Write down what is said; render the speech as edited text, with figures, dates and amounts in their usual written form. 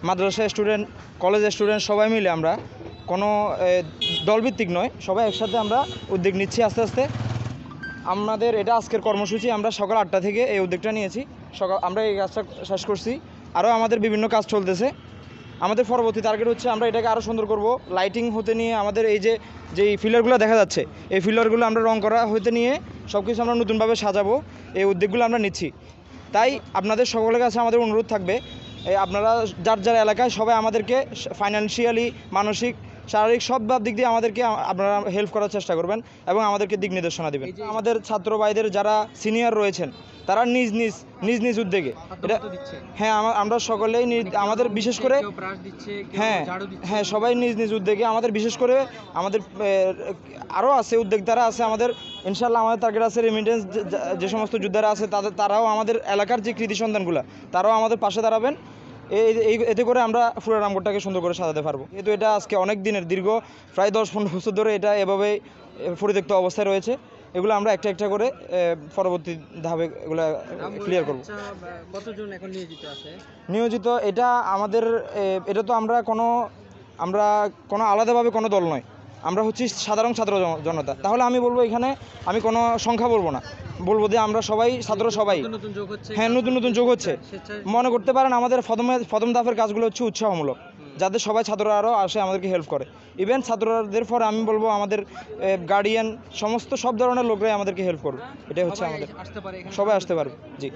মাদ্রাসা student, college student সবাই মিলে আমরা কোনো দলভিত্তিক নয়, সবাই একসাথে আমরা উদ্যোগ নিচ্ছি আস্তে আস্তে। আমাদের এটা আজকের কর্মসূচি, আমরা সকাল 8টা থেকে এই উদ্যোগটা নিয়েছি। আমরা এই কাজটা শেষ করছি, আরও আমাদের বিভিন্ন কাজ চলতেছে। আমাদের পরবর্তী টার্গেট হচ্ছে আমরা এটাকে আরও সুন্দর করব। লাইটিং হতে নিয়ে আমাদের এই যেই ফিলারগুলো দেখা যাচ্ছে, এই ফিলারগুলো আমরা রং করা হতে নিয়ে সব কিছু আমরা নতুনভাবে সাজাবো, এই উদ্যোগগুলো আমরা নিচ্ছি। তাই আপনাদের সকলের কাছে আমাদের অনুরোধ থাকবে, আপনারা যার যার এলাকায় সবাই আমাদেরকে ফাইন্যান্সিয়ালি, মানসিক, শারীরিক সব দিক দিয়ে আমাদেরকে আপনারা হেল্প করার চেষ্টা করবেন এবং আমাদেরকে দিক নির্দেশনা দেবেন। আমাদের ছাত্র ভাইদের যারা সিনিয়র রয়েছেন তারা নিজ নিজ উদ্যোগে এটা, হ্যাঁ আমরা সকলেই আমাদের বিশেষ করে হ্যাঁ সবাই নিজ উদ্যোগে, আমাদের বিশেষ করে আমাদের আরও আছে উদ্যোক্তারা আছে আমাদের। ইনশাল্লাহ আমাদের টার্গেট আছে রেমিটেন্স যে সমস্ত যোদ্ধারা আছে তারাও আমাদের এলাকার যে কৃতি সন্তানগুলো তারাও আমাদের পাশে দাঁড়াবেন। এতে করে আমরা পুরো রামগড়টাকে সুন্দর করে সাজাতে পারবো। যেহেতু এটা আজকে অনেক দিনের দীর্ঘ প্রায় 10-15 বছর ধরে এটা এভাবেই পরিত্যক্ত অবস্থায় রয়েছে। এগুলো আমরা একটা করে পরবর্তী ধাপে এগুলো ক্লিয়ার করব। কতজন এখন নিয়োজিত আছে? নিয়োজিত এটা আমাদের এটা তো আমরা কোনো আলাদাভাবে কোনো দল নয়, আমরা হচ্ছি সাধারণ ছাত্র জনতা। তাহলে আমি বলবো এখানে আমি কোনো সংখ্যা বলবো না, বলবো যে আমরা সবাই ছাত্র সবাই। হ্যাঁ, নতুন যোগ হচ্ছে। মনে করতে পারেন আমাদের প্রথম ধাপের কাজগুলো হচ্ছে উৎসাহমূলক, যাদের সবাই ছাত্ররা আরও আসে আমাদেরকে হেল্প করে। ইভেন ছাত্রদের পরে আমি বলবো আমাদের গার্ডিয়ান সমস্ত সব ধরনের লোকরাই আমাদেরকে হেল্প করবে। এটাই হচ্ছে আমাদের, সবাই আসতে পারবে। জি।